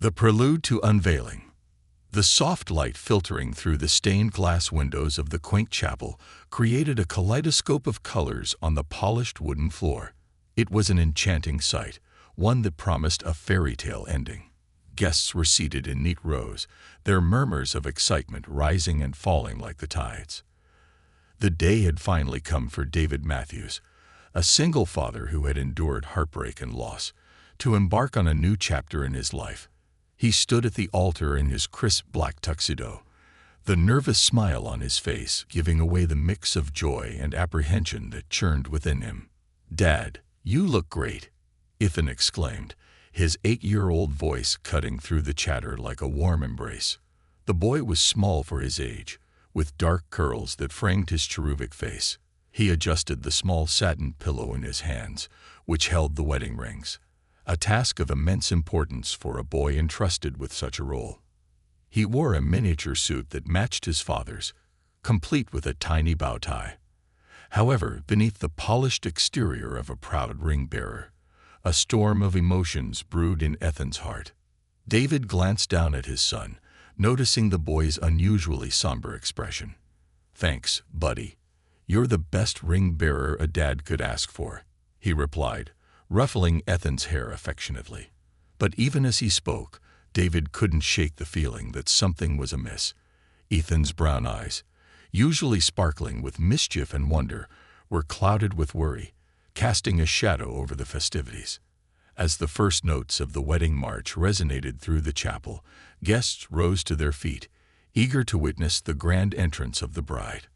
The prelude to unveiling. The soft light filtering through the stained glass windows of the quaint chapel created a kaleidoscope of colors on the polished wooden floor. It was an enchanting sight, one that promised a fairy tale ending. Guests were seated in neat rows, their murmurs of excitement rising and falling like the tides. The day had finally come for David Matthews, a single father who had endured heartbreak and loss, to embark on a new chapter in his life. He stood at the altar in his crisp black tuxedo, the nervous smile on his face giving away the mix of joy and apprehension that churned within him. "Dad, you look great," Ethan exclaimed, his 8-year-old voice cutting through the chatter like a warm embrace. The boy was small for his age, with dark curls that framed his cherubic face. He adjusted the small satin pillow in his hands, which held the wedding rings, a task of immense importance for a boy entrusted with such a role. He wore a miniature suit that matched his father's, complete with a tiny bow tie. However, beneath the polished exterior of a proud ring-bearer, a storm of emotions brewed in Ethan's heart. David glanced down at his son, noticing the boy's unusually somber expression. "Thanks, buddy. You're the best ring-bearer a dad could ask for," he replied, ruffling Ethan's hair affectionately. But even as he spoke, David couldn't shake the feeling that something was amiss. Ethan's brown eyes, usually sparkling with mischief and wonder, were clouded with worry, casting a shadow over the festivities. As the first notes of the wedding march resonated through the chapel, guests rose to their feet, eager to witness the grand entrance of the bride.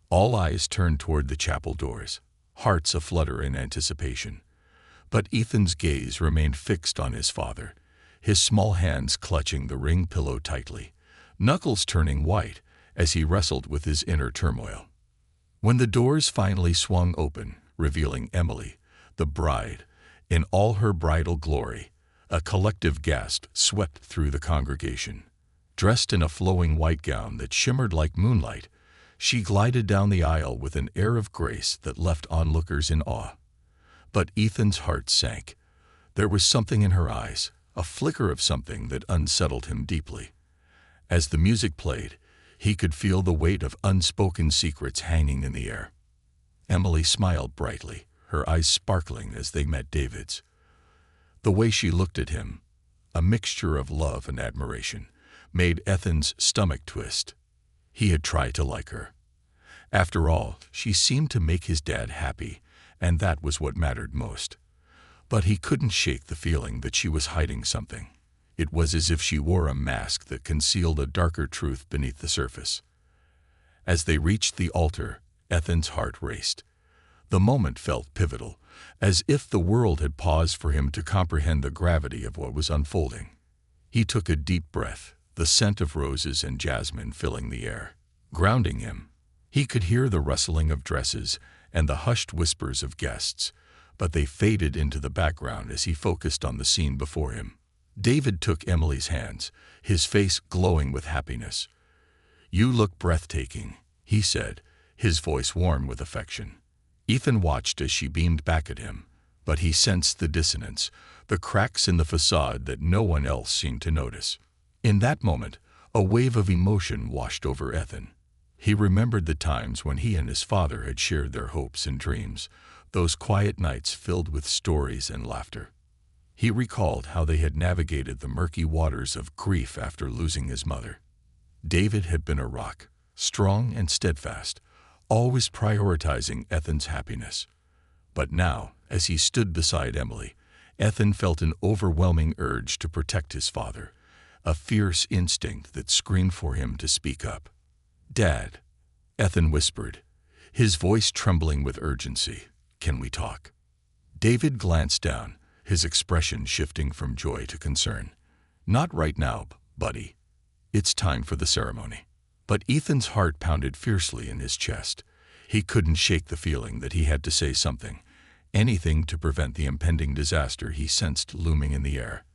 All eyes turned toward the chapel doors, hearts aflutter in anticipation. But Ethan's gaze remained fixed on his father, his small hands clutching the ring pillow tightly, knuckles turning white as he wrestled with his inner turmoil. When the doors finally swung open, revealing Emily, the bride, in all her bridal glory, a collective gasp swept through the congregation. Dressed in a flowing white gown that shimmered like moonlight, she glided down the aisle with an air of grace that left onlookers in awe. But Ethan's heart sank. There was something in her eyes, a flicker of something that unsettled him deeply. As the music played, he could feel the weight of unspoken secrets hanging in the air. Emily smiled brightly, her eyes sparkling as they met David's. The way she looked at him, a mixture of love and admiration, made Ethan's stomach twist. He had tried to like her. After all, she seemed to make his dad happy, and that was what mattered most. But he couldn't shake the feeling that she was hiding something. It was as if she wore a mask that concealed a darker truth beneath the surface. As they reached the altar, Ethan's heart raced. The moment felt pivotal, as if the world had paused for him to comprehend the gravity of what was unfolding. He took a deep breath, the scent of roses and jasmine filling the air, grounding him. He could hear the rustling of dresses and the hushed whispers of guests, but they faded into the background as he focused on the scene before him. David took Emily's hands, his face glowing with happiness. "You look breathtaking," he said, his voice warm with affection. Ethan watched as she beamed back at him, but he sensed the dissonance, the cracks in the facade that no one else seemed to notice. In that moment, a wave of emotion washed over Ethan. He remembered the times when he and his father had shared their hopes and dreams, those quiet nights filled with stories and laughter. He recalled how they had navigated the murky waters of grief after losing his mother. David had been a rock, strong and steadfast, always prioritizing Ethan's happiness. But now, as he stood beside Emily, Ethan felt an overwhelming urge to protect his father, a fierce instinct that screamed for him to speak up. "Dad," Ethan whispered, his voice trembling with urgency, "can we talk?" David glanced down, his expression shifting from joy to concern. "Not right now, buddy. It's time for the ceremony." But Ethan's heart pounded fiercely in his chest. He couldn't shake the feeling that he had to say something, anything to prevent the impending disaster he sensed looming in the air.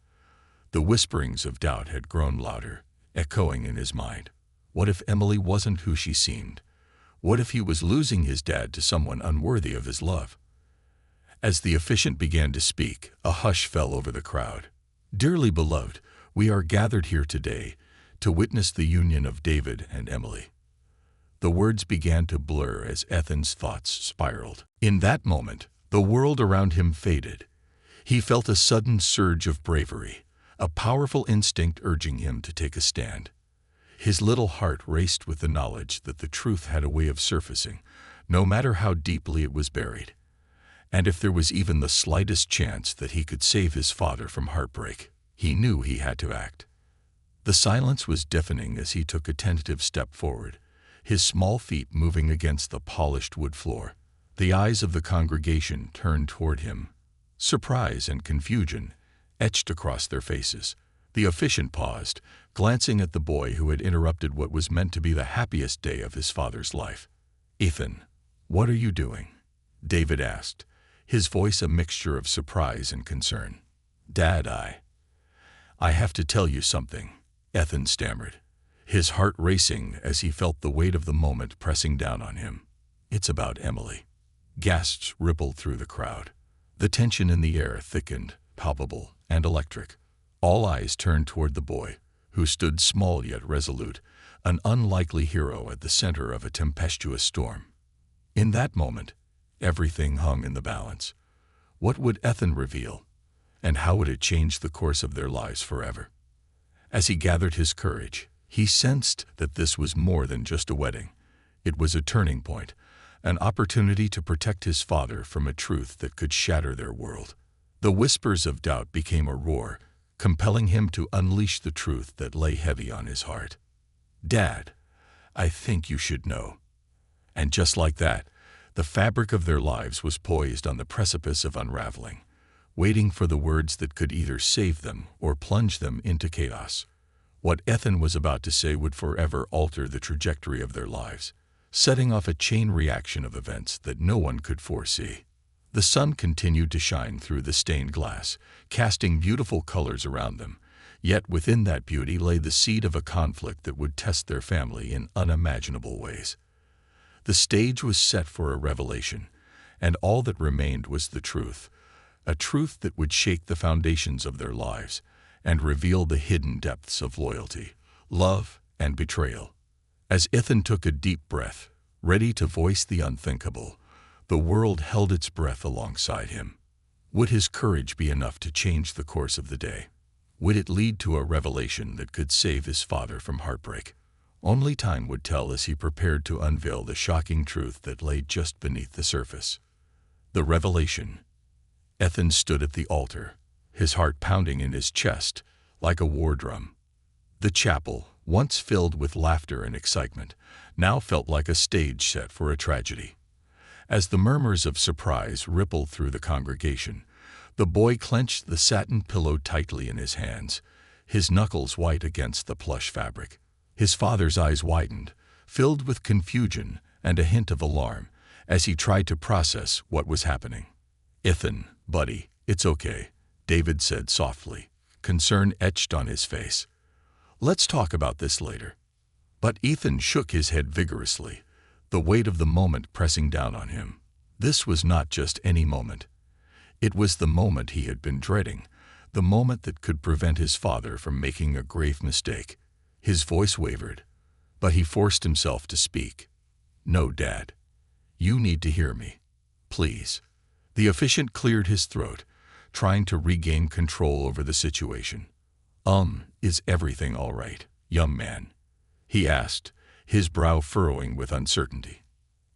The whisperings of doubt had grown louder, echoing in his mind. What if Emily wasn't who she seemed? What if he was losing his dad to someone unworthy of his love? As the officiant began to speak, a hush fell over the crowd. "Dearly beloved, "We are gathered here today to witness the union of David and Emily." The words began to blur as Ethan's thoughts spiraled. In that moment, the world around him faded. He felt a sudden surge of bravery, a powerful instinct urging him to take a stand. His little heart raced with the knowledge that the truth had a way of surfacing, no matter how deeply it was buried. And if there was even the slightest chance that he could save his father from heartbreak, he knew he had to act. The silence was deafening as he took a tentative step forward, his small feet moving against the polished wood floor. The eyes of the congregation turned toward him, surprise and confusion etched across their faces. The officiant paused, glancing at the boy who had interrupted what was meant to be the happiest day of his father's life. "Ethan, what are you doing?" David asked, his voice a mixture of surprise and concern. "Dad, I have to tell you something," Ethan stammered, his heart racing as he felt the weight of the moment pressing down on him. "It's about Emily." Gasps rippled through the crowd. The tension in the air thickened, palpable and electric. All eyes turned toward the boy, who stood small yet resolute, an unlikely hero at the center of a tempestuous storm. In that moment, everything hung in the balance. What would Ethan reveal, and how would it change the course of their lives forever? As he gathered his courage, he sensed that this was more than just a wedding. It was a turning point, an opportunity to protect his father from a truth that could shatter their world. The whispers of doubt became a roar, compelling him to unleash the truth that lay heavy on his heart. "Dad, I think you should know." And just like that, the fabric of their lives was poised on the precipice of unraveling, waiting for the words that could either save them or plunge them into chaos. What Ethan was about to say would forever alter the trajectory of their lives, setting off a chain reaction of events that no one could foresee. The sun continued to shine through the stained glass, casting beautiful colors around them, yet within that beauty lay the seed of a conflict that would test their family in unimaginable ways. The stage was set for a revelation, and all that remained was the truth, a truth that would shake the foundations of their lives and reveal the hidden depths of loyalty, love, and betrayal. As Ethan took a deep breath, ready to voice the unthinkable, the world held its breath alongside him. Would his courage be enough to change the course of the day? Would it lead to a revelation that could save his father from heartbreak? Only time would tell as he prepared to unveil the shocking truth that lay just beneath the surface. The revelation. Ethan stood at the altar, his heart pounding in his chest like a war drum. The chapel, once filled with laughter and excitement, now felt like a stage set for a tragedy. As the murmurs of surprise rippled through the congregation, the boy clenched the satin pillow tightly in his hands, his knuckles white against the plush fabric. His father's eyes widened, filled with confusion and a hint of alarm, as he tried to process what was happening. "Ethan, buddy, it's okay," David said softly, concern etched on his face. "Let's talk about this later." But Ethan shook his head vigorously, the weight of the moment pressing down on him. This was not just any moment. It was the moment he had been dreading, the moment that could prevent his father from making a grave mistake. His voice wavered, but he forced himself to speak. "No, Dad. You need to hear me. Please." The officiant cleared his throat, trying to regain control over the situation. Is everything all right, young man?" he asked, his brow furrowing with uncertainty.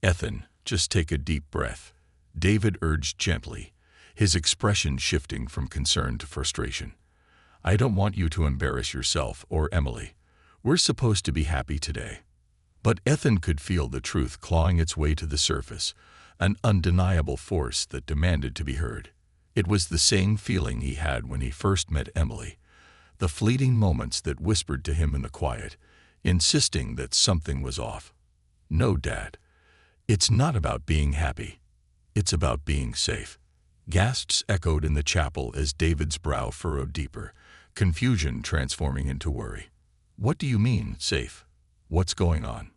"Ethan, just take a deep breath," David urged gently, his expression shifting from concern to frustration. "I don't want you to embarrass yourself or Emily. We're supposed to be happy today." But Ethan could feel the truth clawing its way to the surface, an undeniable force that demanded to be heard. It was the same feeling he had when he first met Emily, the fleeting moments that whispered to him in the quiet, insisting that something was off. "No, Dad. It's not about being happy. It's about being safe." Gasps echoed in the chapel as David's brow furrowed deeper, confusion transforming into worry. "What do you mean, safe? What's going on?"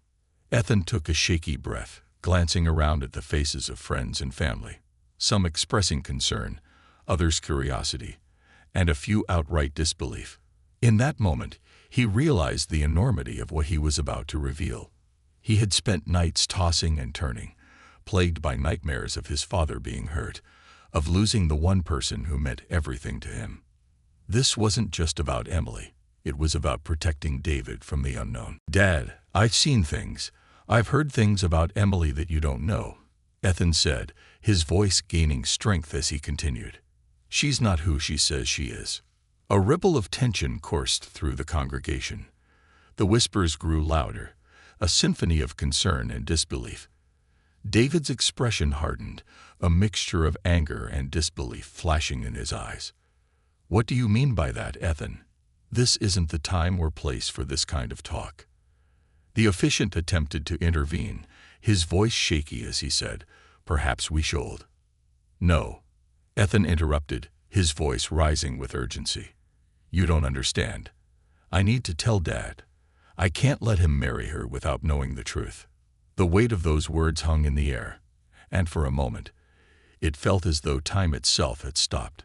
Ethan took a shaky breath, glancing around at the faces of friends and family, some expressing concern, others curiosity, and a few outright disbelief. In that moment, he realized the enormity of what he was about to reveal. He had spent nights tossing and turning, plagued by nightmares of his father being hurt, of losing the one person who meant everything to him. This wasn't just about Emily. It was about protecting David from the unknown. "Dad, I've seen things. I've heard things about Emily that you don't know," Ethan said, his voice gaining strength as he continued. "She's not who she says she is." A ripple of tension coursed through the congregation. The whispers grew louder, a symphony of concern and disbelief. David's expression hardened, a mixture of anger and disbelief flashing in his eyes. "What do you mean by that, Ethan? This isn't the time or place for this kind of talk." The officiant attempted to intervene, his voice shaky as he said, "Perhaps we should." "No," Ethan interrupted, his voice rising with urgency. "You don't understand. I need to tell Dad. I can't let him marry her without knowing the truth." The weight of those words hung in the air, and for a moment, it felt as though time itself had stopped.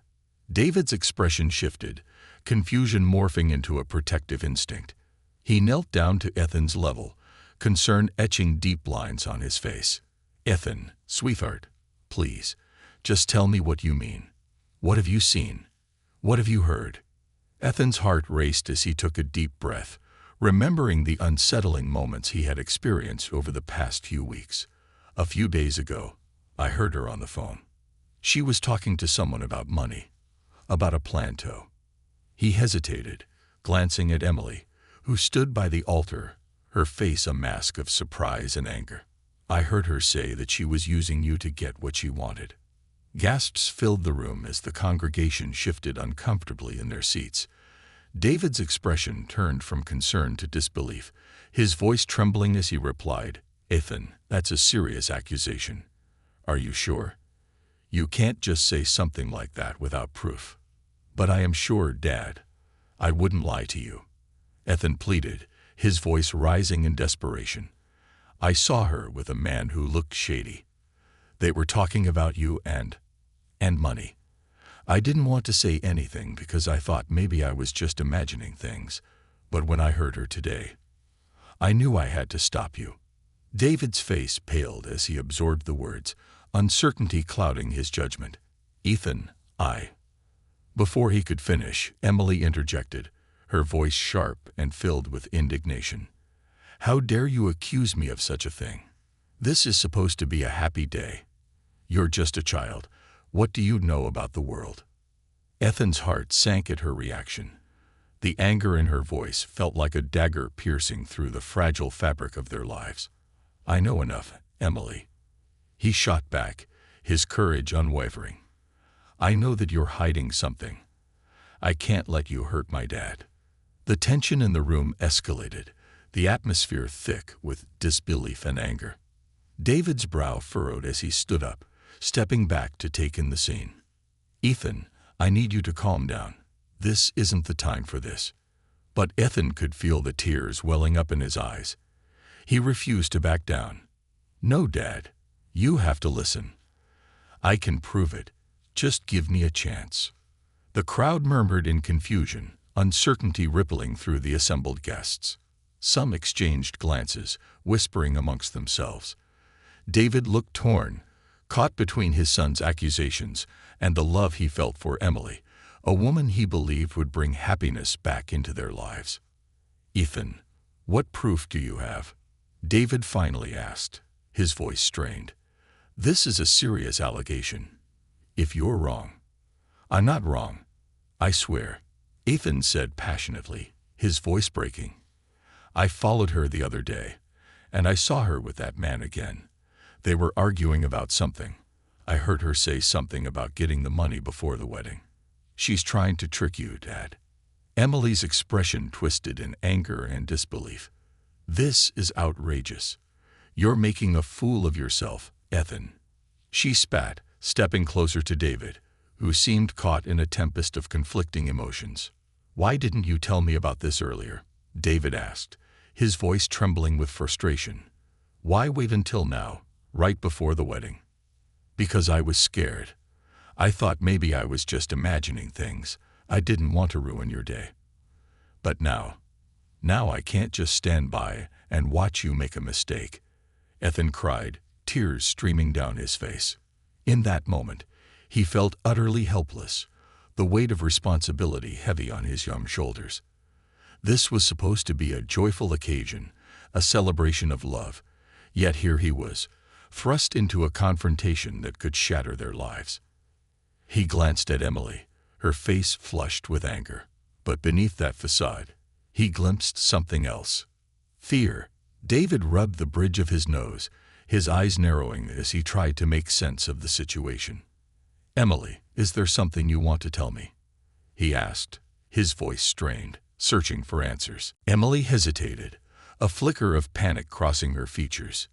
David's expression shifted, confusion morphing into a protective instinct. He knelt down to Ethan's level, concern etching deep lines on his face. "Ethan, sweetheart, please, just tell me what you mean. What have you seen? What have you heard?" Ethan's heart raced as he took a deep breath, remembering the unsettling moments he had experienced over the past few weeks. "A few days ago, I heard her on the phone. She was talking to someone about money, about a planto." He hesitated, glancing at Emily, who stood by the altar, her face a mask of surprise and anger. "I heard her say that she was using you to get what she wanted." Gasps filled the room as the congregation shifted uncomfortably in their seats. David's expression turned from concern to disbelief, his voice trembling as he replied, "Ethan, that's a serious accusation. Are you sure? You can't just say something like that without proof." "But I am sure, Dad. I wouldn't lie to you," Ethan pleaded, his voice rising in desperation. "I saw her with a man who looked shady. They were talking about you and money. I didn't want to say anything because I thought maybe I was just imagining things, but when I heard her today, I knew I had to stop you." David's face paled as he absorbed the words, uncertainty clouding his judgment. "Ethan, I—" Before he could finish, Emily interjected, her voice sharp and filled with indignation. "How dare you accuse me of such a thing? This is supposed to be a happy day. You're just a child. What do you know about the world?" Ethan's heart sank at her reaction. The anger in her voice felt like a dagger piercing through the fragile fabric of their lives. "I know enough, Emily." He shot back, his courage unwavering. "I know that you're hiding something. I can't let you hurt my dad." The tension in the room escalated, the atmosphere thick with disbelief and anger. David's brow furrowed as he stood up, stepping back to take in the scene. "Ethan, I need you to calm down. This isn't the time for this." But Ethan could feel the tears welling up in his eyes. He refused to back down. "No, Dad. You have to listen. I can prove it. Just give me a chance." The crowd murmured in confusion, uncertainty rippling through the assembled guests. Some exchanged glances, whispering amongst themselves. David looked torn, caught between his son's accusations and the love he felt for Emily, a woman he believed would bring happiness back into their lives. "Ethan, what proof do you have?" David finally asked, his voice strained. "This is a serious allegation. If you're wrong—" "I'm not wrong. I swear," Ethan said passionately, his voice breaking. "I followed her the other day, and I saw her with that man again. They were arguing about something. I heard her say something about getting the money before the wedding. She's trying to trick you, Dad." Emily's expression twisted in anger and disbelief. "This is outrageous. You're making a fool of yourself, Ethan." She spat, stepping closer to David, who seemed caught in a tempest of conflicting emotions. "Why didn't you tell me about this earlier?" David asked, his voice trembling with frustration. "Why wait until now, right before the wedding?" "Because I was scared. I thought maybe I was just imagining things. I didn't want to ruin your day." But now I can't just stand by and watch you make a mistake," Ethan cried, tears streaming down his face. In that moment, he felt utterly helpless, the weight of responsibility heavy on his young shoulders. This was supposed to be a joyful occasion, a celebration of love, yet here he was, thrust into a confrontation that could shatter their lives. He glanced at Emily, her face flushed with anger. But beneath that facade, he glimpsed something else. Fear. David rubbed the bridge of his nose, his eyes narrowing as he tried to make sense of the situation. "Emily, is there something you want to tell me?" he asked, his voice strained, searching for answers. Emily hesitated, a flicker of panic crossing her features.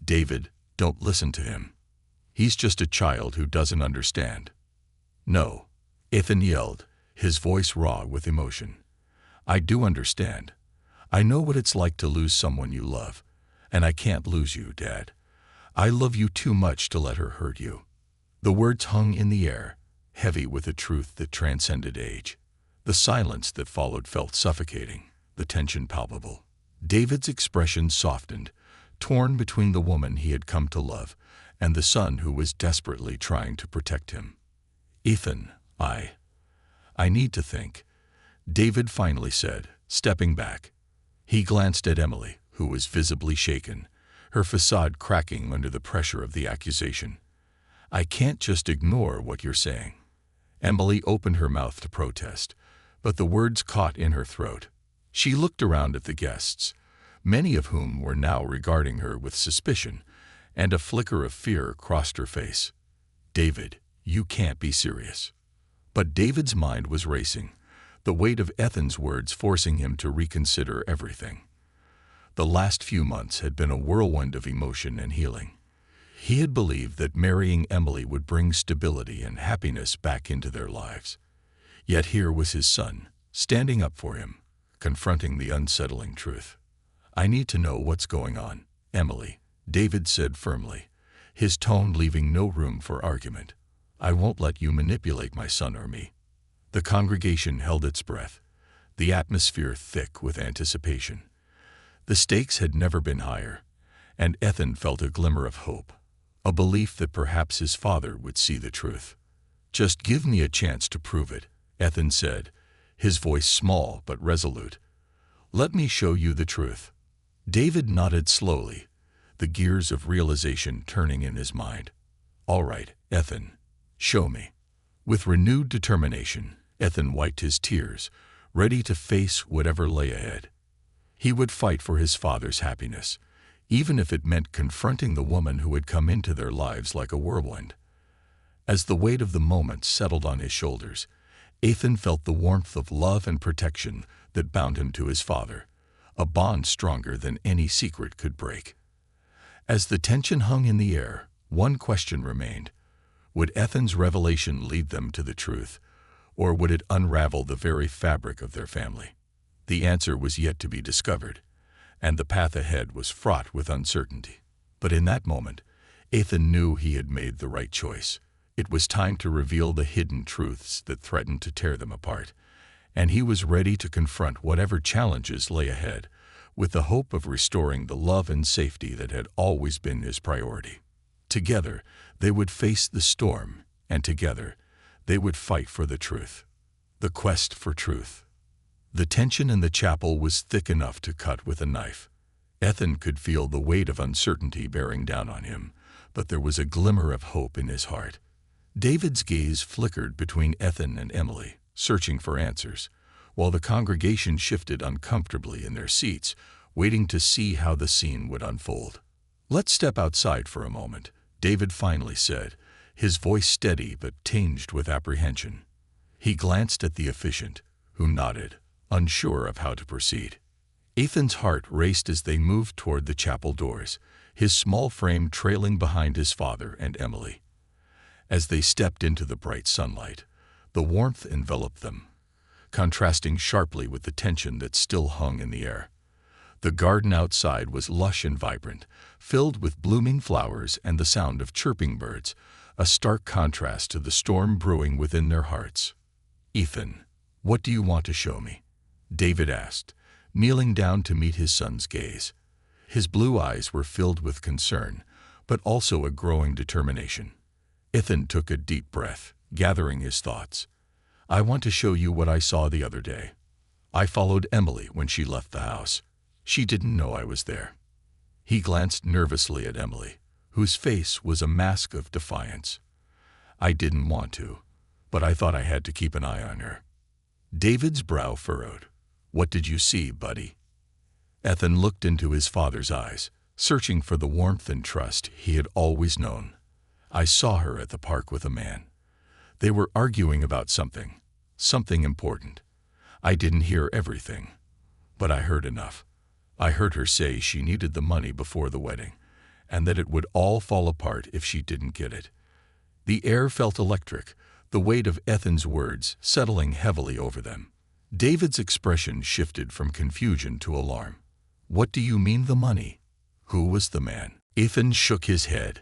"David, don't listen to him. He's just a child who doesn't understand." "No," Ethan yelled, his voice raw with emotion. "I do understand. I know what it's like to lose someone you love, and I can't lose you, Dad. I love you too much to let her hurt you." The words hung in the air, heavy with a truth that transcended age. The silence that followed felt suffocating, the tension palpable. David's expression softened, torn between the woman he had come to love and the son who was desperately trying to protect him. "Ethan, I need to think," David finally said, stepping back. He glanced at Emily, who was visibly shaken, her facade cracking under the pressure of the accusation. "I can't just ignore what you're saying." Emily opened her mouth to protest, but the words caught in her throat. She looked around at the guests, many of whom were now regarding her with suspicion, and a flicker of fear crossed her face. "David, you can't be serious." But David's mind was racing, the weight of Ethan's words forcing him to reconsider everything. The last few months had been a whirlwind of emotion and healing. He had believed that marrying Emily would bring stability and happiness back into their lives. Yet here was his son, standing up for him, confronting the unsettling truth. "I need to know what's going on, Emily," David said firmly, his tone leaving no room for argument. "I won't let you manipulate my son or me." The congregation held its breath, the atmosphere thick with anticipation. The stakes had never been higher, and Ethan felt a glimmer of hope, a belief that perhaps his father would see the truth. "Just give me a chance to prove it," Ethan said, his voice small but resolute. "Let me show you the truth." David nodded slowly, the gears of realization turning in his mind. "All right, Ethan, show me." With renewed determination, Ethan wiped his tears, ready to face whatever lay ahead. He would fight for his father's happiness, even if it meant confronting the woman who had come into their lives like a whirlwind. As the weight of the moment settled on his shoulders, Ethan felt the warmth of love and protection that bound him to his father, a bond stronger than any secret could break. As the tension hung in the air, one question remained. Would Ethan's revelation lead them to the truth, or would it unravel the very fabric of their family? The answer was yet to be discovered, and the path ahead was fraught with uncertainty. But in that moment, Ethan knew he had made the right choice. It was time to reveal the hidden truths that threatened to tear them apart, and he was ready to confront whatever challenges lay ahead, with the hope of restoring the love and safety that had always been his priority. Together, they would face the storm, and together, they would fight for the truth. The quest for truth. The tension in the chapel was thick enough to cut with a knife. Ethan could feel the weight of uncertainty bearing down on him, but there was a glimmer of hope in his heart. David's gaze flickered between Ethan and Emily, searching for answers, while the congregation shifted uncomfortably in their seats, waiting to see how the scene would unfold. "Let's step outside for a moment," David finally said, his voice steady but tinged with apprehension. He glanced at the officiant, who nodded, unsure of how to proceed. Ethan's heart raced as they moved toward the chapel doors, his small frame trailing behind his father and Emily. As they stepped into the bright sunlight, the warmth enveloped them, contrasting sharply with the tension that still hung in the air. The garden outside was lush and vibrant, filled with blooming flowers and the sound of chirping birds, a stark contrast to the storm brewing within their hearts. "Ethan, what do you want to show me?" David asked, kneeling down to meet his son's gaze. His blue eyes were filled with concern, but also a growing determination. Ethan took a deep breath, gathering his thoughts. I want to show you what I saw the other day. I followed Emily when she left the house. She didn't know I was there. He glanced nervously at Emily, whose face was a mask of defiance. I didn't want to, but I thought I had to keep an eye on her. David's brow furrowed. What did you see, buddy? Ethan looked into his father's eyes, searching for the warmth and trust he had always known. I saw her at the park with a man. They were arguing about something important. I didn't hear everything, but I heard enough. I heard her say she needed the money before the wedding, and that it would all fall apart if she didn't get it. The air felt electric, the weight of Ethan's words settling heavily over them. David's expression shifted from confusion to alarm. What do you mean the money? Who was the man? Ethan shook his head.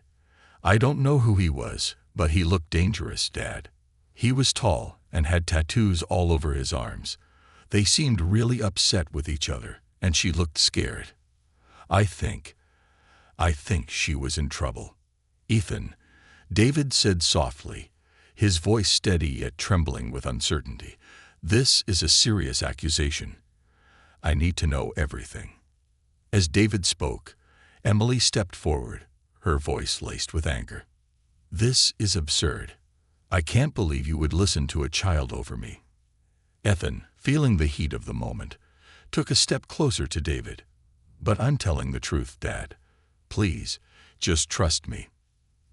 I don't know who he was, but he looked dangerous, Dad. He was tall and had tattoos all over his arms. They seemed really upset with each other, and she looked scared. I think she was in trouble. Ethan, David said softly, his voice steady yet trembling with uncertainty. This is a serious accusation. I need to know everything. As David spoke, Emily stepped forward, her voice laced with anger. This is absurd. I can't believe you would listen to a child over me. Ethan, feeling the heat of the moment, took a step closer to David. But I'm telling the truth, Dad. Please, just trust me.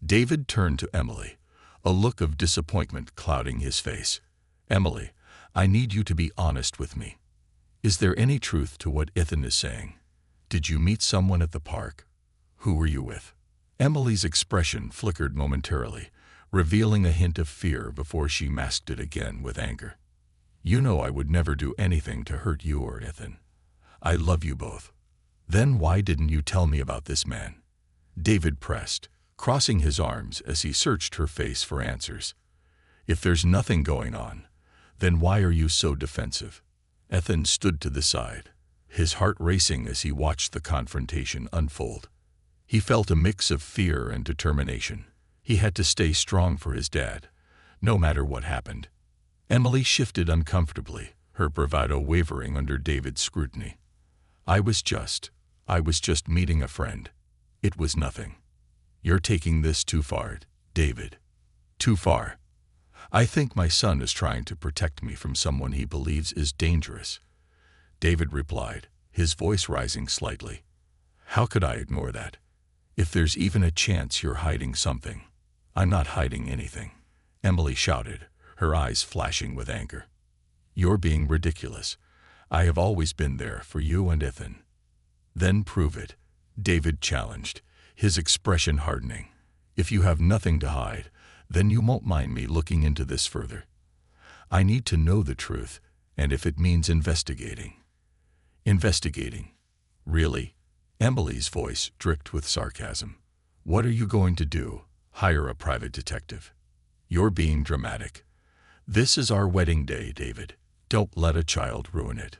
David turned to Emily, a look of disappointment clouding his face. Emily, I need you to be honest with me. Is there any truth to what Ethan is saying? Did you meet someone at the park? Who were you with? Emily's expression flickered momentarily, revealing a hint of fear before she masked it again with anger. You know I would never do anything to hurt you or Ethan. I love you both. Then why didn't you tell me about this man? David pressed, crossing his arms as he searched her face for answers. If there's nothing going on, then why are you so defensive? Ethan stood to the side, his heart racing as he watched the confrontation unfold. He felt a mix of fear and determination. He had to stay strong for his dad, no matter what happened. Emily shifted uncomfortably, her bravado wavering under David's scrutiny. I was just meeting a friend. It was nothing. You're taking this too far, David. Too far. I think my son is trying to protect me from someone he believes is dangerous. David replied, his voice rising slightly. How could I ignore that? If there's even a chance you're hiding something. I'm not hiding anything, Emily shouted, her eyes flashing with anger. You're being ridiculous. I have always been there for you and Ethan. Then prove it, David challenged, his expression hardening. If you have nothing to hide, then you won't mind me looking into this further. I need to know the truth, and if it means investigating. Investigating? Really? Emily's voice dripped with sarcasm. What are you going to do? Hire a private detective? You're being dramatic. This is our wedding day, David. Don't let a child ruin it.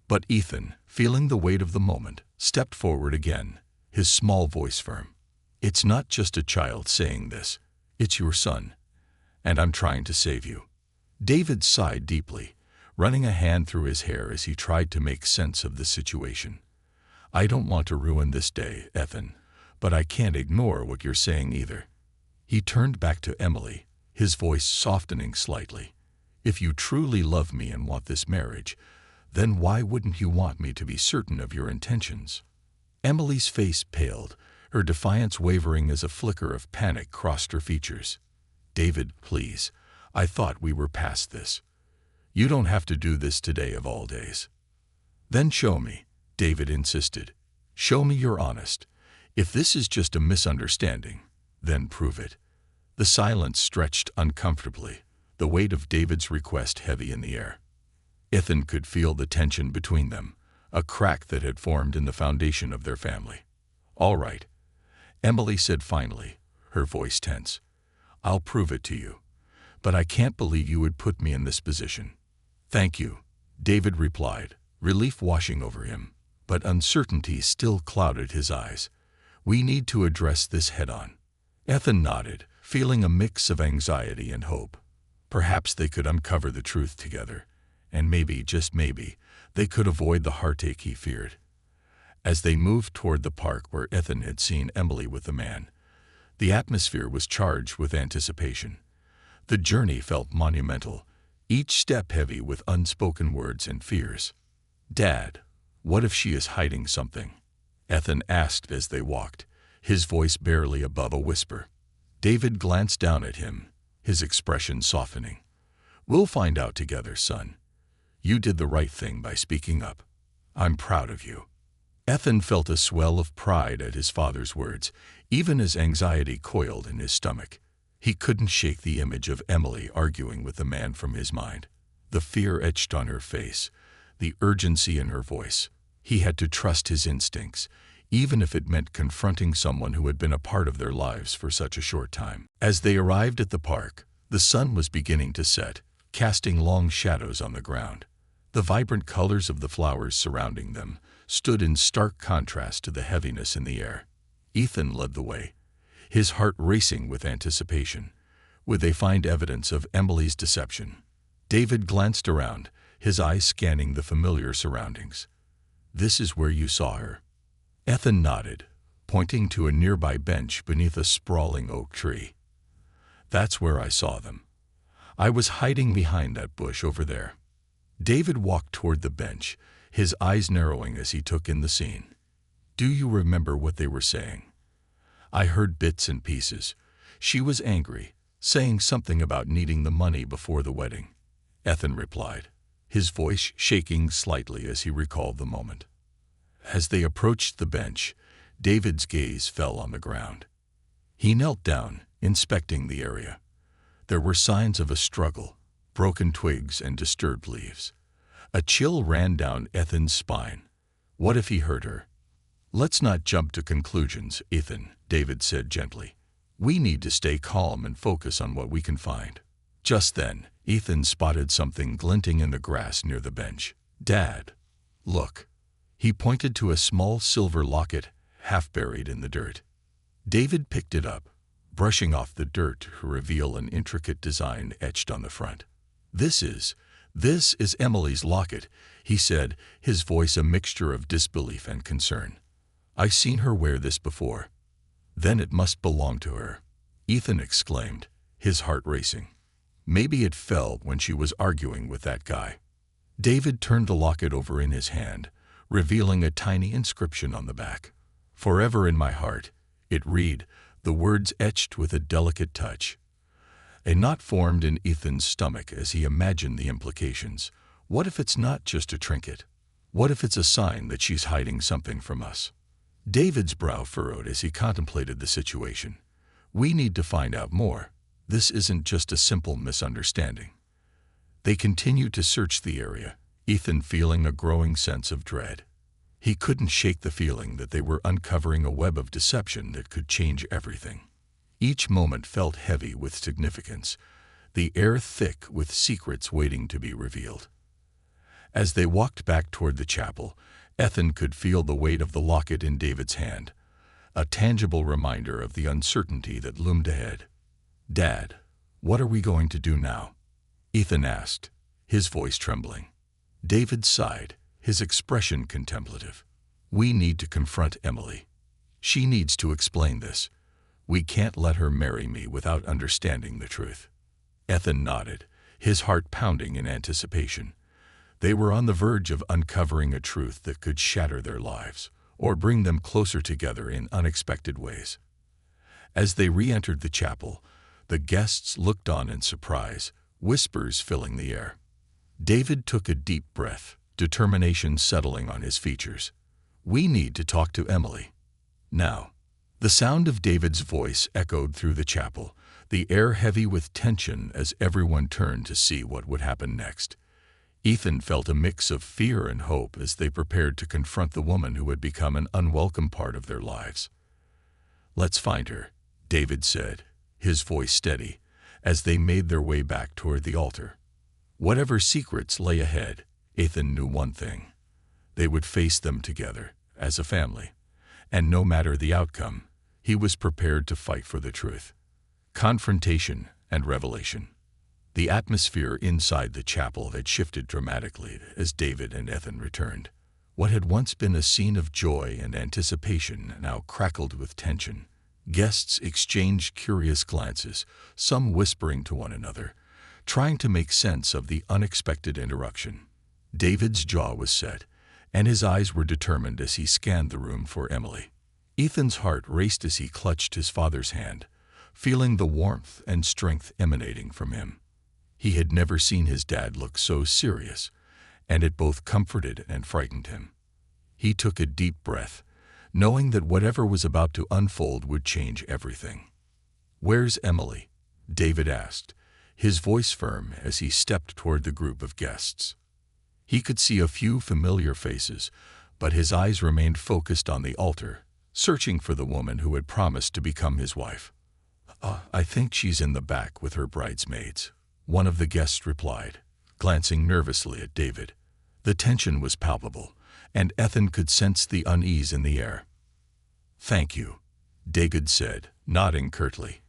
But Ethan, feeling the weight of the moment, stepped forward again, his small voice firm. It's not just a child saying this. It's your son, and I'm trying to save you. David sighed deeply, running a hand through his hair as he tried to make sense of the situation. I don't want to ruin this day, Ethan, but I can't ignore what you're saying either. He turned back to Emily, his voice softening slightly. If you truly love me and want this marriage, then why wouldn't you want me to be certain of your intentions? Emily's face paled, her defiance wavering as a flicker of panic crossed her features. David, please, I thought we were past this. You don't have to do this today of all days. Then show me, David insisted. Show me you're honest. If this is just a misunderstanding, then prove it. The silence stretched uncomfortably, the weight of David's request heavy in the air. Ethan could feel the tension between them, a crack that had formed in the foundation of their family. All right, Emily said finally, her voice tense. I'll prove it to you, but I can't believe you would put me in this position. Thank you, David replied, relief washing over him, but uncertainty still clouded his eyes. We need to address this head-on. Ethan nodded, feeling a mix of anxiety and hope. Perhaps they could uncover the truth together, and maybe, just maybe, they could avoid the heartache he feared. As they moved toward the park where Ethan had seen Emily with the man, the atmosphere was charged with anticipation. The journey felt monumental, each step heavy with unspoken words and fears. "Dad, what if she is hiding something?" Ethan asked as they walked, his voice barely above a whisper. David glanced down at him, his expression softening. "We'll find out together, son. You did the right thing by speaking up. I'm proud of you." Ethan felt a swell of pride at his father's words, even as anxiety coiled in his stomach. He couldn't shake the image of Emily arguing with the man from his mind. The fear etched on her face, the urgency in her voice. He had to trust his instincts, even if it meant confronting someone who had been a part of their lives for such a short time. As they arrived at the park, the sun was beginning to set, casting long shadows on the ground. The vibrant colors of the flowers surrounding them stood in stark contrast to the heaviness in the air. Ethan led the way, his heart racing with anticipation. Would they find evidence of Emily's deception? David glanced around, his eyes scanning the familiar surroundings. "This is where you saw her." Ethan nodded, pointing to a nearby bench beneath a sprawling oak tree. "That's where I saw them. I was hiding behind that bush over there." David walked toward the bench, his eyes narrowing as he took in the scene. "Do you remember what they were saying?" "I heard bits and pieces. She was angry, saying something about needing the money before the wedding," Ethan replied, his voice shaking slightly as he recalled the moment. As they approached the bench, David's gaze fell on the ground. He knelt down, inspecting the area. There were signs of a struggle, broken twigs and disturbed leaves. A chill ran down Ethan's spine. What if he hurt her? "Let's not jump to conclusions, Ethan," David said gently. "We need to stay calm and focus on what we can find." Just then, Ethan spotted something glinting in the grass near the bench. "Dad, look." He pointed to a small silver locket, half buried in the dirt. David picked it up, brushing off the dirt to reveal an intricate design etched on the front. This is Emily's locket," he said, his voice a mixture of disbelief and concern. "I've seen her wear this before." "Then it must belong to her," Ethan exclaimed, his heart racing. "Maybe it fell when she was arguing with that guy." David turned the locket over in his hand, revealing a tiny inscription on the back. "Forever in my heart," it read, the words etched with a delicate touch. A knot formed in Ethan's stomach as he imagined the implications. What if it's not just a trinket? What if it's a sign that she's hiding something from us? David's brow furrowed as he contemplated the situation. "We need to find out more. This isn't just a simple misunderstanding." They continued to search the area, Ethan feeling a growing sense of dread. He couldn't shake the feeling that they were uncovering a web of deception that could change everything. Each moment felt heavy with significance, the air thick with secrets waiting to be revealed. As they walked back toward the chapel, Ethan could feel the weight of the locket in David's hand, a tangible reminder of the uncertainty that loomed ahead. "Dad, what are we going to do now?" Ethan asked, his voice trembling. David sighed, his expression contemplative. "We need to confront Emily. She needs to explain this. We can't let her marry me without understanding the truth." Ethan nodded, his heart pounding in anticipation. They were on the verge of uncovering a truth that could shatter their lives, or bring them closer together in unexpected ways. As they re-entered the chapel, the guests looked on in surprise, whispers filling the air. David took a deep breath, determination settling on his features. "We need to talk to Emily. Now." The sound of David's voice echoed through the chapel, the air heavy with tension as everyone turned to see what would happen next. Ethan felt a mix of fear and hope as they prepared to confront the woman who had become an unwelcome part of their lives. "Let's find her," David said, his voice steady, as they made their way back toward the altar. Whatever secrets lay ahead, Ethan knew one thing. They would face them together, as a family. And no matter the outcome, he was prepared to fight for the truth. Confrontation and revelation. The atmosphere inside the chapel had shifted dramatically as David and Ethan returned. What had once been a scene of joy and anticipation now crackled with tension. Guests exchanged curious glances, some whispering to one another, trying to make sense of the unexpected interruption. David's jaw was set, and his eyes were determined as he scanned the room for Emily. Ethan's heart raced as he clutched his father's hand, feeling the warmth and strength emanating from him. He had never seen his dad look so serious, and it both comforted and frightened him. He took a deep breath, knowing that whatever was about to unfold would change everything. "Where's Emily?" David asked, his voice firm as he stepped toward the group of guests. He could see a few familiar faces, but his eyes remained focused on the altar, searching for the woman who had promised to become his wife. I think she's in the back with her bridesmaids," one of the guests replied, glancing nervously at David. The tension was palpable, and Ethan could sense the unease in the air. "Thank you," David said, nodding curtly.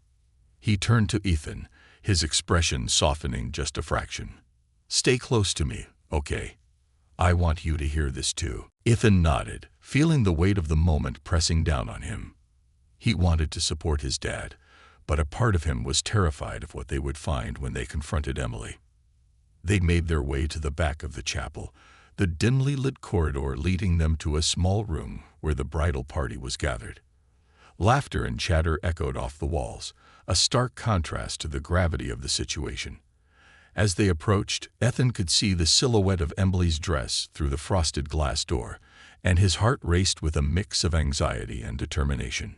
He turned to Ethan, his expression softening just a fraction. "Stay close to me, okay? I want you to hear this too." Ethan nodded, feeling the weight of the moment pressing down on him. He wanted to support his dad, but a part of him was terrified of what they would find when they confronted Emily. They made their way to the back of the chapel, the dimly lit corridor leading them to a small room where the bridal party was gathered. Laughter and chatter echoed off the walls, a stark contrast to the gravity of the situation. As they approached, Ethan could see the silhouette of Emily's dress through the frosted glass door, and his heart raced with a mix of anxiety and determination.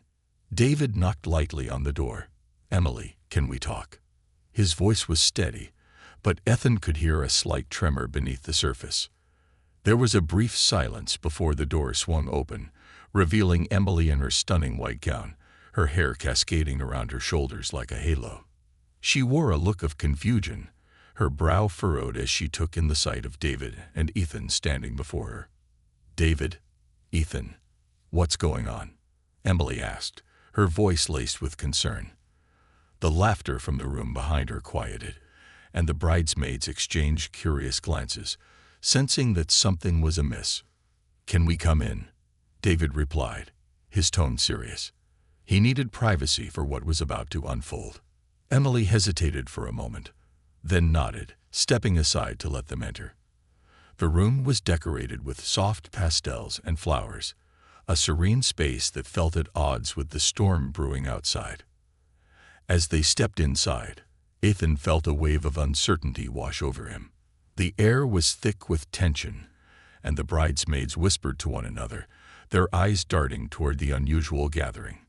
David knocked lightly on the door. "Emily, can we talk?" His voice was steady, but Ethan could hear a slight tremor beneath the surface. There was a brief silence before the door swung open, revealing Emily in her stunning white gown, her hair cascading around her shoulders like a halo. She wore a look of confusion, her brow furrowed as she took in the sight of David and Ethan standing before her. "David, Ethan, what's going on?" Emily asked, her voice laced with concern. The laughter from the room behind her quieted, and the bridesmaids exchanged curious glances, sensing that something was amiss. "Can we come in?" David replied, his tone serious. He needed privacy for what was about to unfold. Emily hesitated for a moment, then nodded, stepping aside to let them enter. The room was decorated with soft pastels and flowers, a serene space that felt at odds with the storm brewing outside. As they stepped inside, Ethan felt a wave of uncertainty wash over him. The air was thick with tension, and the bridesmaids whispered to one another, their eyes darting toward the unusual gathering.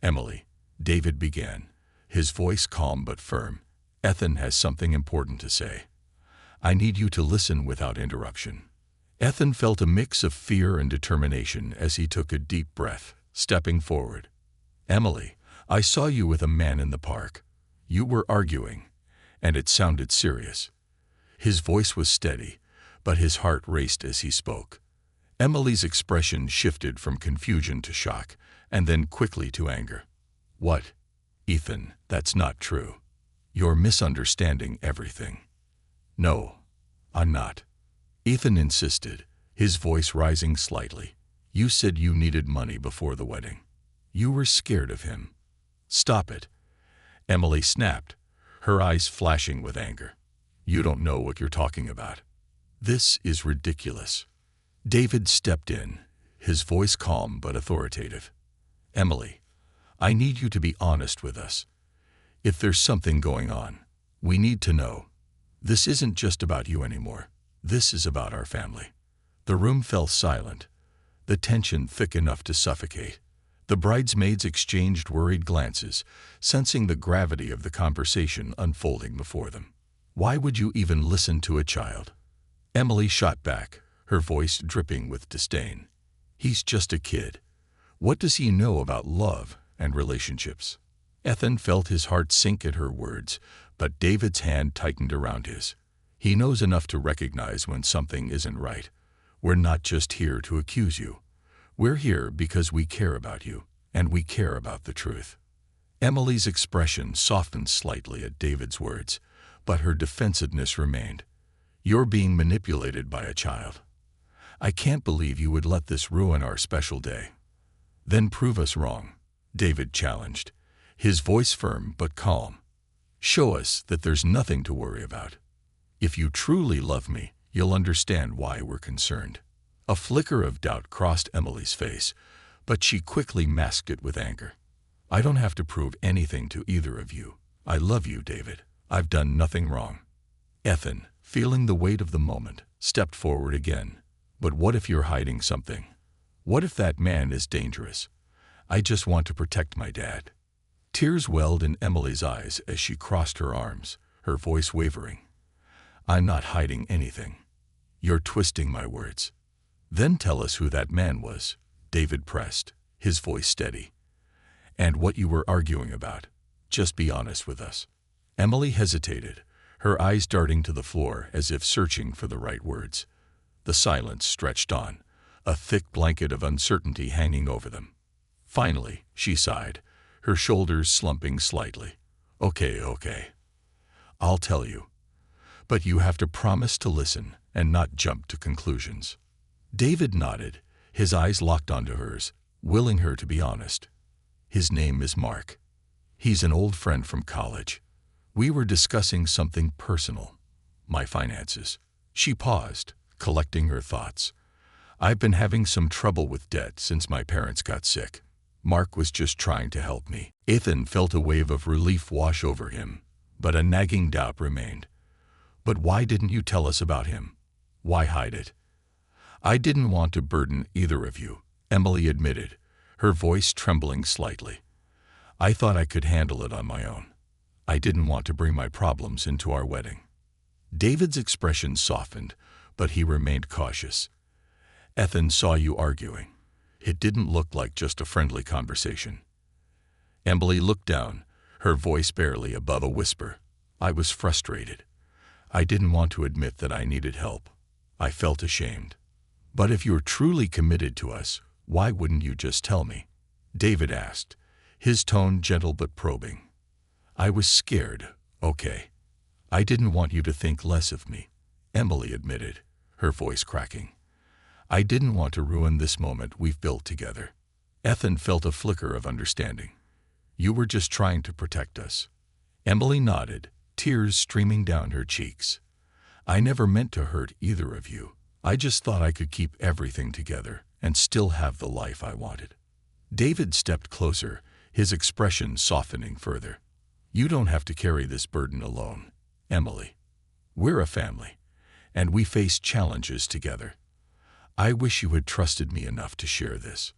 "Emily," David began, his voice calm but firm, "Ethan has something important to say. I need you to listen without interruption." Ethan felt a mix of fear and determination as he took a deep breath, stepping forward. "Emily, I saw you with a man in the park. You were arguing, and it sounded serious." His voice was steady, but his heart raced as he spoke. Emily's expression shifted from confusion to shock, and then quickly to anger. "What? Ethan, that's not true. You're misunderstanding everything." "No, I'm not," Ethan insisted, his voice rising slightly. "You said you needed money before the wedding. You were scared of him." "Stop it," Emily snapped, her eyes flashing with anger. "You don't know what you're talking about. This is ridiculous." David stepped in, his voice calm but authoritative. "Emily, I need you to be honest with us. If there's something going on, we need to know. This isn't just about you anymore. This is about our family." The room fell silent, the tension thick enough to suffocate. The bridesmaids exchanged worried glances, sensing the gravity of the conversation unfolding before them. "Why would you even listen to a child?" Emily shot back, her voice dripping with disdain. "He's just a kid. What does he know about love and relationships?" Ethan felt his heart sink at her words, but David's hand tightened around his. He knows enough to recognize when something isn't right. We're not just here to accuse you. We're here because we care about you, and we care about the truth. Emily's expression softened slightly at David's words, but her defensiveness remained. You're being manipulated by a child. I can't believe you would let this ruin our special day. Then prove us wrong, David challenged, his voice firm but calm. Show us that there's nothing to worry about. If you truly love me, you'll understand why we're concerned. A flicker of doubt crossed Emily's face, but she quickly masked it with anger. I don't have to prove anything to either of you. I love you, David. I've done nothing wrong. Ethan, feeling the weight of the moment, stepped forward again. But what if you're hiding something? What if that man is dangerous? I just want to protect my dad. Tears welled in Emily's eyes as she crossed her arms, her voice wavering. I'm not hiding anything. You're twisting my words. Then tell us who that man was, David pressed, his voice steady. And what you were arguing about. Just be honest with us. Emily hesitated, her eyes darting to the floor as if searching for the right words. The silence stretched on, a thick blanket of uncertainty hanging over them. Finally, she sighed, her shoulders slumping slightly. Okay. I'll tell you. But you have to promise to listen and not jump to conclusions. David nodded, his eyes locked onto hers, willing her to be honest. His name is Mark. He's an old friend from college. We were discussing something personal. My finances. She paused, collecting her thoughts. I've been having some trouble with debt since my parents got sick. Mark was just trying to help me. Ethan felt a wave of relief wash over him, but a nagging doubt remained. But why didn't you tell us about him? Why hide it? I didn't want to burden either of you, Emily admitted, her voice trembling slightly. I thought I could handle it on my own. I didn't want to bring my problems into our wedding. David's expression softened, but he remained cautious. Ethan saw you arguing. It didn't look like just a friendly conversation. Emily looked down, her voice barely above a whisper. I was frustrated. I didn't want to admit that I needed help. I felt ashamed. But if you're truly committed to us, why wouldn't you just tell me? David asked, his tone gentle but probing. I was scared, okay. I didn't want you to think less of me, Emily admitted, her voice cracking. I didn't want to ruin this moment we've built together. Ethan felt a flicker of understanding. You were just trying to protect us. Emily nodded, tears streaming down her cheeks. I never meant to hurt either of you. I just thought I could keep everything together and still have the life I wanted. David stepped closer, his expression softening further. You don't have to carry this burden alone, Emily. We're a family, and we face challenges together. I wish you had trusted me enough to share this.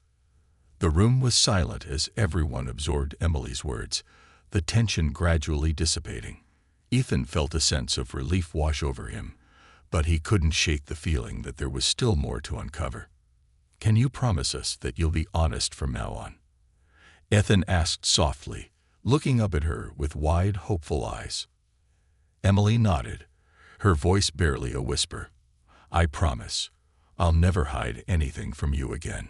The room was silent as everyone absorbed Emily's words, the tension gradually dissipating. Ethan felt a sense of relief wash over him, but he couldn't shake the feeling that there was still more to uncover. Can you promise us that you'll be honest from now on? Ethan asked softly, looking up at her with wide, hopeful eyes. Emily nodded, her voice barely a whisper. I promise. I'll never hide anything from you again.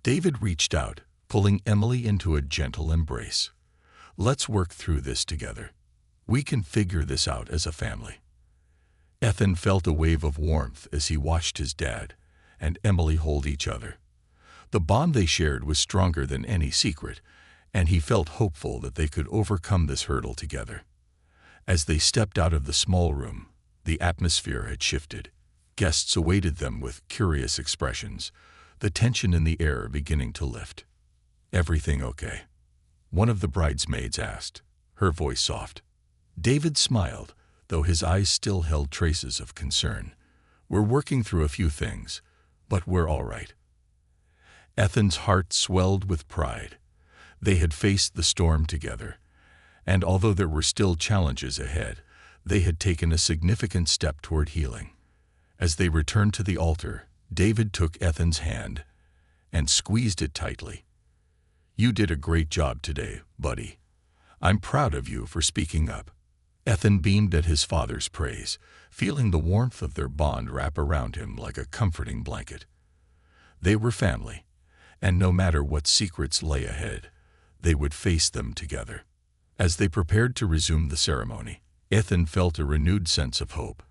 David reached out, pulling Emily into a gentle embrace. Let's work through this together. We can figure this out as a family. Ethan felt a wave of warmth as he watched his dad and Emily hold each other. The bond they shared was stronger than any secret, and he felt hopeful that they could overcome this hurdle together. As they stepped out of the small room, the atmosphere had shifted. Guests awaited them with curious expressions, the tension in the air beginning to lift. Everything okay? One of the bridesmaids asked, her voice soft. David smiled, though his eyes still held traces of concern. We're working through a few things, but we're all right. Ethan's heart swelled with pride. They had faced the storm together, and although there were still challenges ahead, they had taken a significant step toward healing. As they returned to the altar, David took Ethan's hand and squeezed it tightly. You did a great job today, buddy. I'm proud of you for speaking up. Ethan beamed at his father's praise, feeling the warmth of their bond wrap around him like a comforting blanket. They were family, and no matter what secrets lay ahead, they would face them together. As they prepared to resume the ceremony, Ethan felt a renewed sense of hope.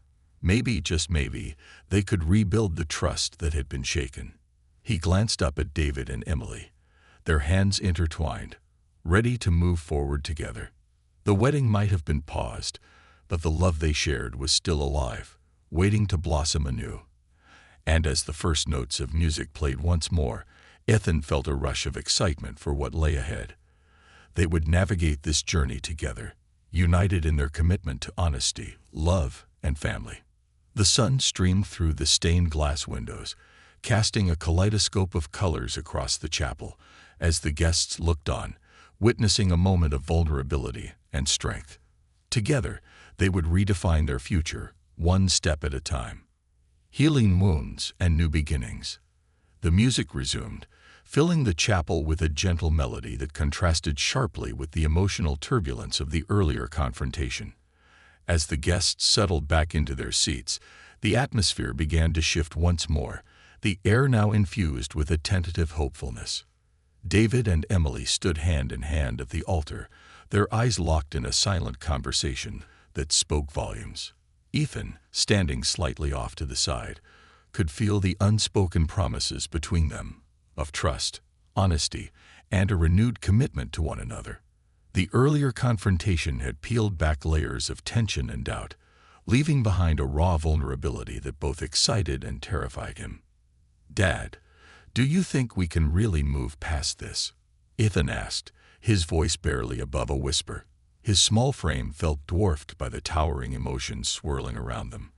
Maybe, just maybe, they could rebuild the trust that had been shaken. He glanced up at David and Emily, their hands intertwined, ready to move forward together. The wedding might have been paused, but the love they shared was still alive, waiting to blossom anew. And as the first notes of music played once more, Ethan felt a rush of excitement for what lay ahead. They would navigate this journey together, united in their commitment to honesty, love, and family. The sun streamed through the stained glass windows, casting a kaleidoscope of colors across the chapel as the guests looked on, witnessing a moment of vulnerability and strength. Together, they would redefine their future, one step at a time. Healing wounds and new beginnings. The music resumed, filling the chapel with a gentle melody that contrasted sharply with the emotional turbulence of the earlier confrontation. As the guests settled back into their seats, the atmosphere began to shift once more, the air now infused with a tentative hopefulness. David and Emily stood hand in hand at the altar, their eyes locked in a silent conversation that spoke volumes. Ethan, standing slightly off to the side, could feel the unspoken promises between them of trust, honesty, and a renewed commitment to one another. The earlier confrontation had peeled back layers of tension and doubt, leaving behind a raw vulnerability that both excited and terrified him. "Dad, do you think we can really move past this?" Ethan asked, his voice barely above a whisper. His small frame felt dwarfed by the towering emotions swirling around them.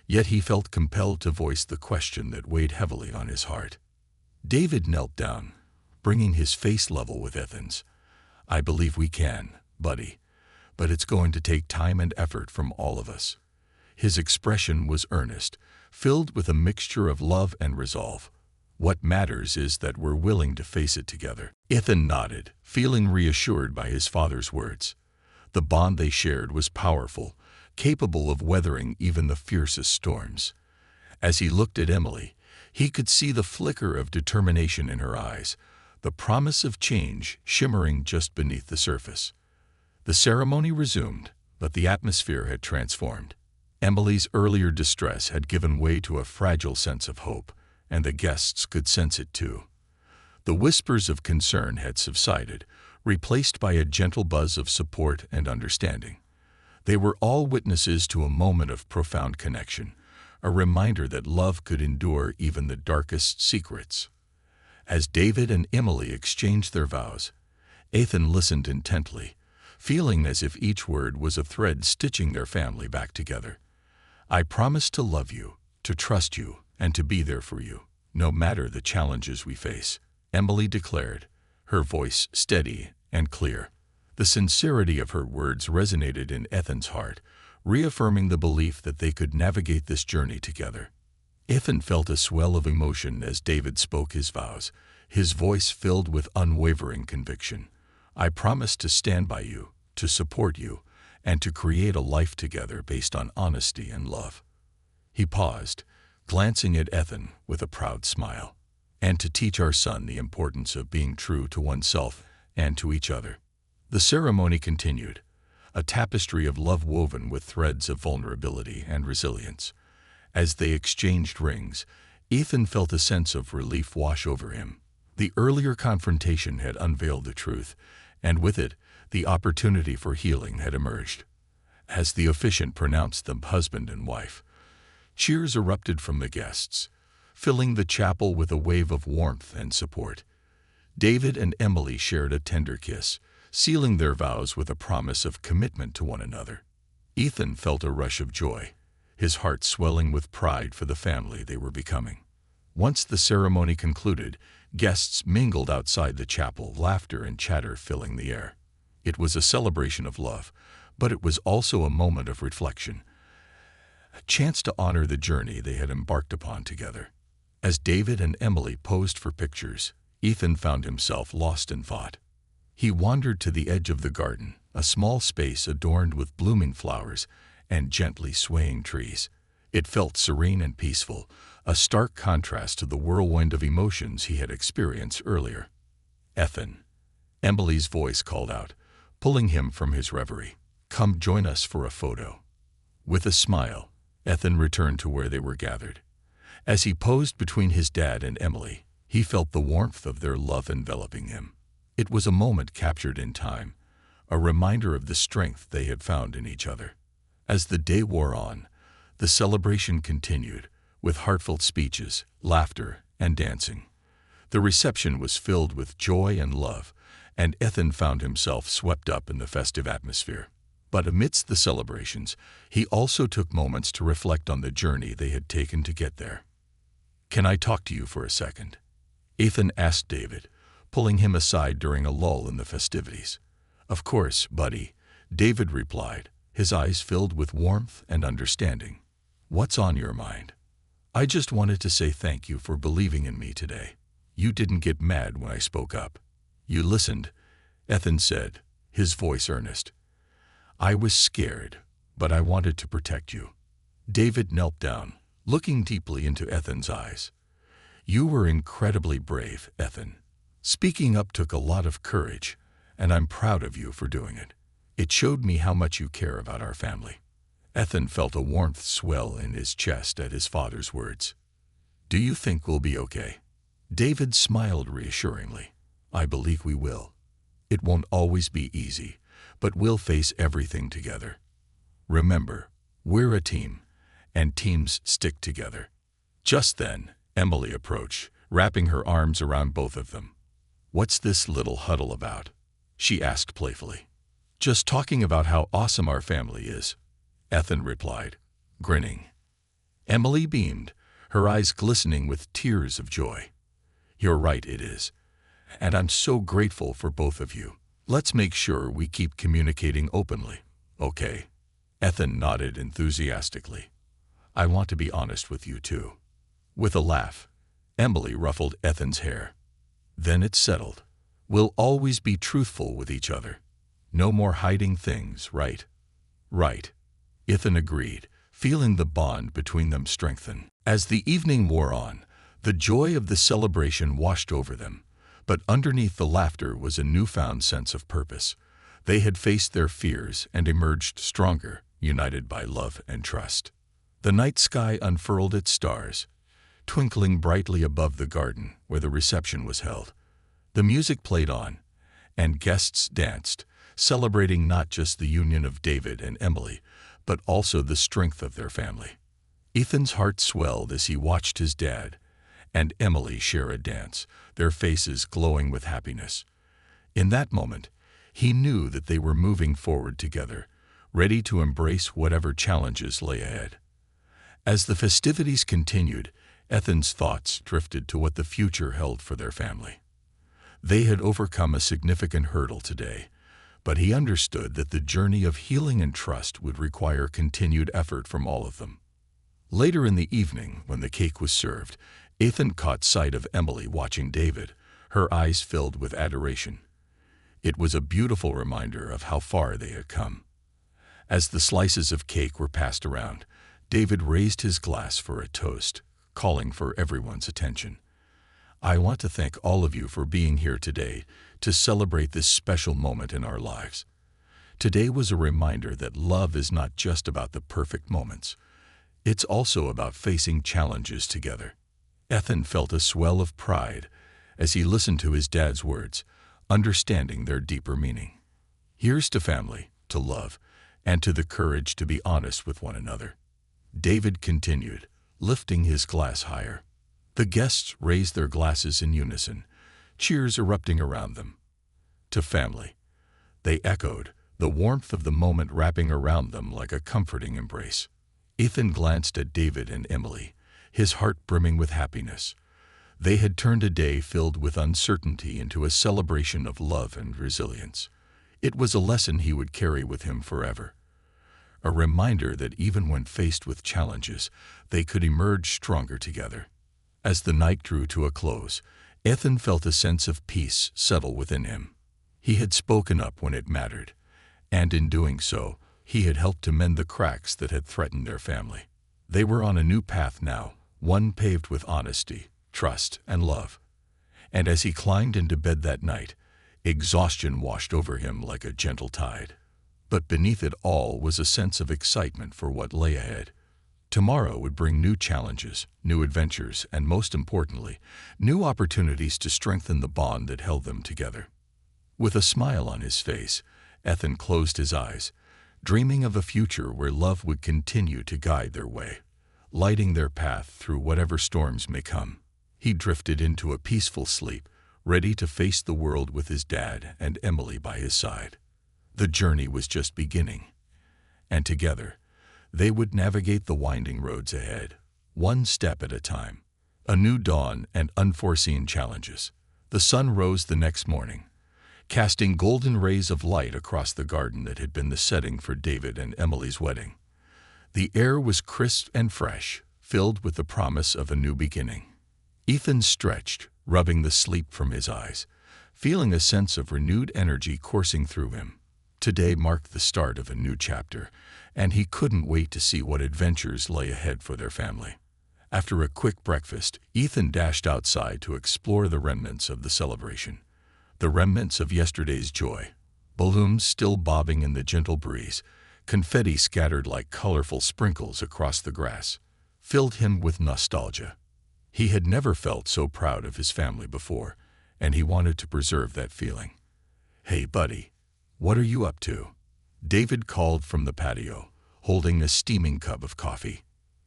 Yet he felt compelled to voice the question that weighed heavily on his heart. David knelt down, bringing his face level with Ethan's. "I believe we can, buddy, but it's going to take time and effort from all of us." His expression was earnest, filled with a mixture of love and resolve. "What matters is that we're willing to face it together." Ethan nodded, feeling reassured by his father's words. The bond they shared was powerful, capable of weathering even the fiercest storms. As he looked at Emily, he could see the flicker of determination in her eyes, the promise of change shimmering just beneath the surface. The ceremony resumed, but the atmosphere had transformed. Emily's earlier distress had given way to a fragile sense of hope, and the guests could sense it too. The whispers of concern had subsided, replaced by a gentle buzz of support and understanding. They were all witnesses to a moment of profound connection, a reminder that love could endure even the darkest secrets. As David and Emily exchanged their vows, Ethan listened intently, feeling as if each word was a thread stitching their family back together. "I promise to love you, to trust you, and to be there for you, no matter the challenges we face," Emily declared, her voice steady and clear. The sincerity of her words resonated in Ethan's heart, reaffirming the belief that they could navigate this journey together. Ethan felt a swell of emotion as David spoke his vows, his voice filled with unwavering conviction. "I promise to stand by you, to support you, and to create a life together based on honesty and love." He paused, glancing at Ethan with a proud smile. "And to teach our son the importance of being true to oneself and to each other." The ceremony continued, a tapestry of love woven with threads of vulnerability and resilience. As they exchanged rings, Ethan felt a sense of relief wash over him. The earlier confrontation had unveiled the truth, and with it, the opportunity for healing had emerged. As the officiant pronounced them husband and wife, cheers erupted from the guests, filling the chapel with a wave of warmth and support. David and Emily shared a tender kiss, sealing their vows with a promise of commitment to one another. Ethan felt a rush of joy, his heart swelling with pride for the family they were becoming. Once the ceremony concluded, guests mingled outside the chapel, laughter and chatter filling the air. It was a celebration of love, but it was also a moment of reflection, a chance to honor the journey they had embarked upon together. As David and Emily posed for pictures, Ethan found himself lost in thought. He wandered to the edge of the garden, a small space adorned with blooming flowers and gently swaying trees. It felt serene and peaceful, a stark contrast to the whirlwind of emotions he had experienced earlier. "Ethan," Emily's voice called out, pulling him from his reverie. "Come join us for a photo." With a smile, Ethan returned to where they were gathered. As he posed between his dad and Emily, he felt the warmth of their love enveloping him. It was a moment captured in time, a reminder of the strength they had found in each other. As the day wore on, the celebration continued, with heartfelt speeches, laughter, and dancing. The reception was filled with joy and love, and Ethan found himself swept up in the festive atmosphere. But amidst the celebrations, he also took moments to reflect on the journey they had taken to get there. "Can I talk to you for a second?" Ethan asked David, pulling him aside during a lull in the festivities. "Of course, buddy," David replied, his eyes filled with warmth and understanding. "What's on your mind?" "I just wanted to say thank you for believing in me today. You didn't get mad when I spoke up. You listened," Ethan said, his voice earnest. "I was scared, but I wanted to protect you." David knelt down, looking deeply into Ethan's eyes. "You were incredibly brave, Ethan. Speaking up took a lot of courage, and I'm proud of you for doing it. It showed me how much you care about our family." Ethan felt a warmth swell in his chest at his father's words. "Do you think we'll be okay?" David smiled reassuringly. "I believe we will. It won't always be easy, but we'll face everything together. Remember, we're a team, and teams stick together." Just then, Emily approached, wrapping her arms around both of them. "What's this little huddle about?" she asked playfully. "Just talking about how awesome our family is," Ethan replied, grinning. Emily beamed, her eyes glistening with tears of joy. "You're right, it is. And I'm so grateful for both of you. Let's make sure we keep communicating openly, okay?" Ethan nodded enthusiastically. "I want to be honest with you, too." With a laugh, Emily ruffled Ethan's hair. "Then it's settled. We'll always be truthful with each other. No more hiding things, right?" "Right," Ethan agreed, feeling the bond between them strengthen. As the evening wore on, the joy of the celebration washed over them, but underneath the laughter was a newfound sense of purpose. They had faced their fears and emerged stronger, united by love and trust. The night sky unfurled its stars, twinkling brightly above the garden where the reception was held. The music played on, and guests danced, celebrating not just the union of David and Emily, but also the strength of their family. Ethan's heart swelled as he watched his dad and Emily share a dance, their faces glowing with happiness. In that moment, he knew that they were moving forward together, ready to embrace whatever challenges lay ahead. As the festivities continued, Ethan's thoughts drifted to what the future held for their family. They had overcome a significant hurdle today, but he understood that the journey of healing and trust would require continued effort from all of them. Later in the evening, when the cake was served, Ethan caught sight of Emily watching David, her eyes filled with adoration. It was a beautiful reminder of how far they had come. As the slices of cake were passed around, David raised his glass for a toast, calling for everyone's attention. "I want to thank all of you for being here today to celebrate this special moment in our lives. Today was a reminder that love is not just about the perfect moments. It's also about facing challenges together." Ethan felt a swell of pride as he listened to his dad's words, understanding their deeper meaning. Here's to family, to love, and to the courage to be honest with one another. David continued, lifting his glass higher. The guests raised their glasses in unison, cheers erupting around them. To family, they echoed, the warmth of the moment wrapping around them like a comforting embrace. Ethan glanced at David and Emily, his heart brimming with happiness. They had turned a day filled with uncertainty into a celebration of love and resilience. It was a lesson he would carry with him forever. A reminder that even when faced with challenges, they could emerge stronger together. As the night drew to a close, Ethan felt a sense of peace settle within him. He had spoken up when it mattered, And in doing so, he had helped to mend the cracks that had threatened their family. They were on a new path now, one paved with honesty, trust, and love. And as he climbed into bed that night, exhaustion washed over him like a gentle tide. But beneath it all was a sense of excitement for what lay ahead. Tomorrow would bring new challenges, new adventures, and most importantly, new opportunities to strengthen the bond that held them together. With a smile on his face, Ethan closed his eyes, dreaming of a future where love would continue to guide their way, lighting their path through whatever storms may come. He drifted into a peaceful sleep, ready to face the world with his dad and Emily by his side. The journey was just beginning, and together, they would navigate the winding roads ahead, one step at a time. A new dawn and unforeseen challenges. The sun rose the next morning, casting golden rays of light across the garden that had been the setting for David and Emily's wedding. The air was crisp and fresh, filled with the promise of a new beginning. Ethan stretched, rubbing the sleep from his eyes, feeling a sense of renewed energy coursing through him. Today marked the start of a new chapter, and he couldn't wait to see what adventures lay ahead for their family. After a quick breakfast, Ethan dashed outside to explore the remnants of the celebration. The remnants of yesterday's joy. Balloons still bobbing in the gentle breeze, confetti scattered like colorful sprinkles across the grass, filled him with nostalgia. He had never felt so proud of his family before, and he wanted to preserve that feeling. "Hey, buddy, what are you up to?" David called from the patio, holding a steaming cup of coffee.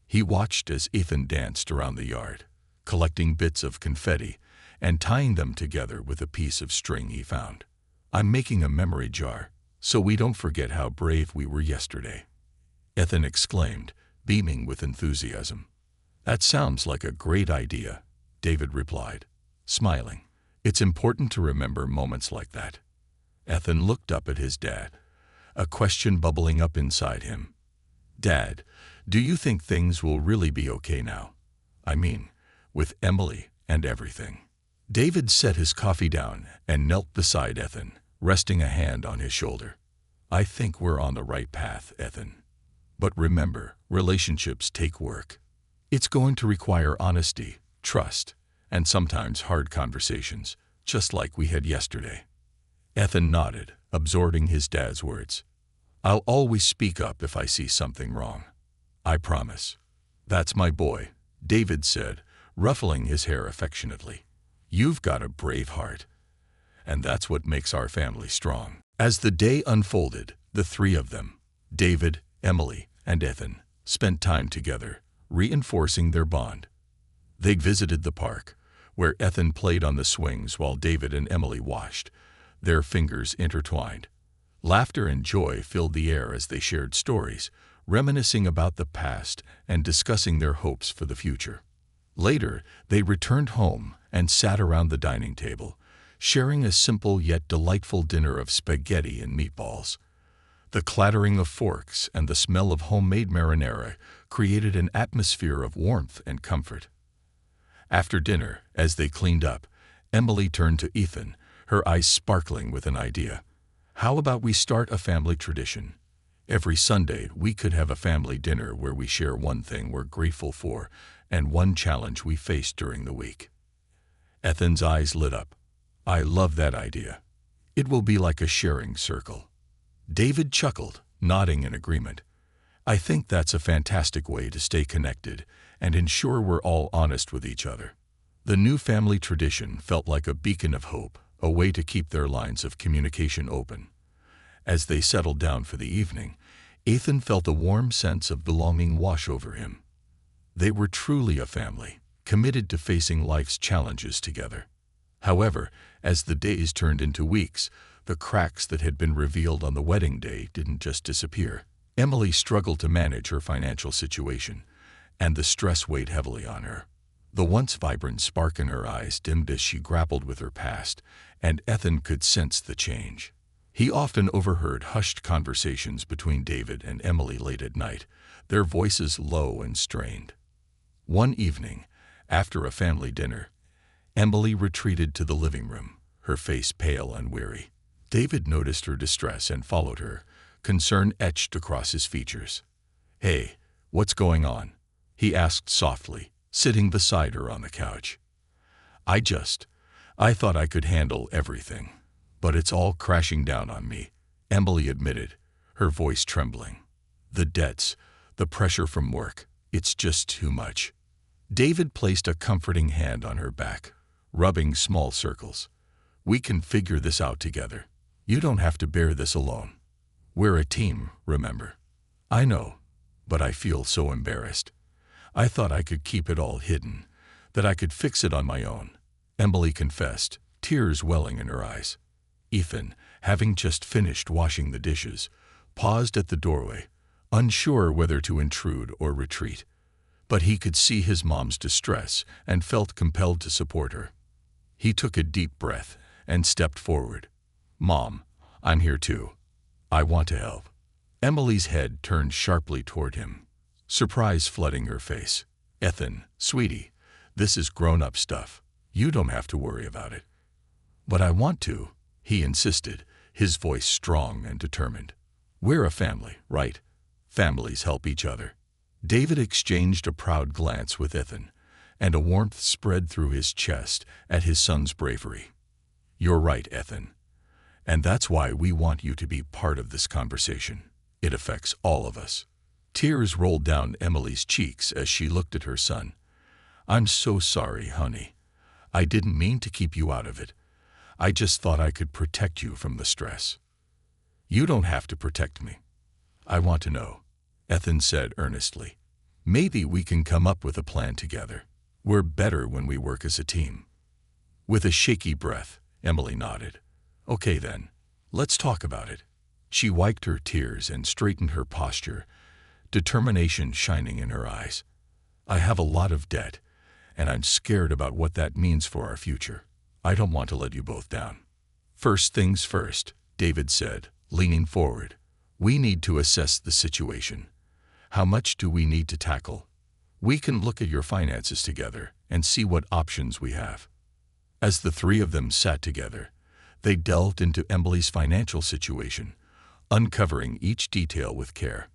He watched as Ethan danced around the yard, collecting bits of confetti and tying them together with a piece of string he found. "I'm making a memory jar, so we don't forget how brave we were yesterday," Ethan exclaimed, beaming with enthusiasm. "That sounds like a great idea," David replied, smiling. "It's important to remember moments like that." Ethan looked up at his dad, a question bubbling up inside him. "Dad, do you think things will really be okay now? I mean, with Emily and everything?" David set his coffee down and knelt beside Ethan, resting a hand on his shoulder. "I think we're on the right path, Ethan. But remember, relationships take work. It's going to require honesty, trust, and sometimes hard conversations, just like we had yesterday." Ethan nodded, absorbing his dad's words. "I'll always speak up if I see something wrong. I promise." "That's my boy," David said, ruffling his hair affectionately. "You've got a brave heart. And that's what makes our family strong." As the day unfolded, the three of them, David, Emily, and Ethan, spent time together, reinforcing their bond. They visited the park, where Ethan played on the swings while David and Emily watched, their fingers intertwined. Laughter and joy filled the air as they shared stories, reminiscing about the past and discussing their hopes for the future. Later, they returned home and sat around the dining table, sharing a simple yet delightful dinner of spaghetti and meatballs. The clattering of forks and the smell of homemade marinara created an atmosphere of warmth and comfort. After dinner, as they cleaned up, Emily turned to Ethan, her eyes sparkling with an idea. "How about we start a family tradition? Every Sunday, we could have a family dinner where we share one thing we're grateful for and one challenge we faced during the week." Ethan's eyes lit up. "I love that idea. It will be like a sharing circle." David chuckled, nodding in agreement. "I think that's a fantastic way to stay connected and ensure we're all honest with each other." The new family tradition felt like a beacon of hope, a way to keep their lines of communication open. As they settled down for the evening, Ethan felt a warm sense of belonging wash over him. They were truly a family, committed to facing life's challenges together. However, as the days turned into weeks, the cracks that had been revealed on the wedding day didn't just disappear. Emily struggled to manage her financial situation, and the stress weighed heavily on her. The once vibrant spark in her eyes dimmed as she grappled with her past, and Ethan could sense the change. He often overheard hushed conversations between David and Emily late at night, their voices low and strained. One evening, after a family dinner, Emily retreated to the living room, her face pale and weary. David noticed her distress and followed her, concern etched across his features. "Hey, what's going on?" he asked softly, sitting beside her on the couch. I thought I could handle everything, but it's all crashing down on me," Emily admitted, her voice trembling. "The debts, the pressure from work, it's just too much." David placed a comforting hand on her back, rubbing small circles. "We can figure this out together. You don't have to bear this alone. We're a team, remember?" "I know, but I feel so embarrassed. I thought I could keep it all hidden, that I could fix it on my own," Emily confessed, tears welling in her eyes. Ethan, having just finished washing the dishes, paused at the doorway, unsure whether to intrude or retreat. But he could see his mom's distress and felt compelled to support her. He took a deep breath and stepped forward. "Mom, I'm here too. I want to help." Emily's head turned sharply toward him, surprise flooding her face. "Ethan, sweetie, this is grown-up stuff. You don't have to worry about it." "But I want to," he insisted, his voice strong and determined. "We're a family, right? Families help each other." David exchanged a proud glance with Ethan, and a warmth spread through his chest at his son's bravery. "You're right, Ethan. And that's why we want you to be part of this conversation. It affects all of us." Tears rolled down Emily's cheeks as she looked at her son. "I'm so sorry, honey. I didn't mean to keep you out of it. I just thought I could protect you from the stress." "You don't have to protect me. I want to know," Ethan said earnestly. "Maybe we can come up with a plan together. We're better when we work as a team." With a shaky breath, Emily nodded. "Okay then, let's talk about it." She wiped her tears and straightened her posture, determination shining in her eyes. "I have a lot of debt, and I'm scared about what that means for our future. I don't want to let you both down." "First things first," David said, leaning forward. "We need to assess the situation. How much do we need to tackle? We can look at your finances together and see what options we have." As the three of them sat together, they delved into Emily's financial situation, uncovering each detail with care.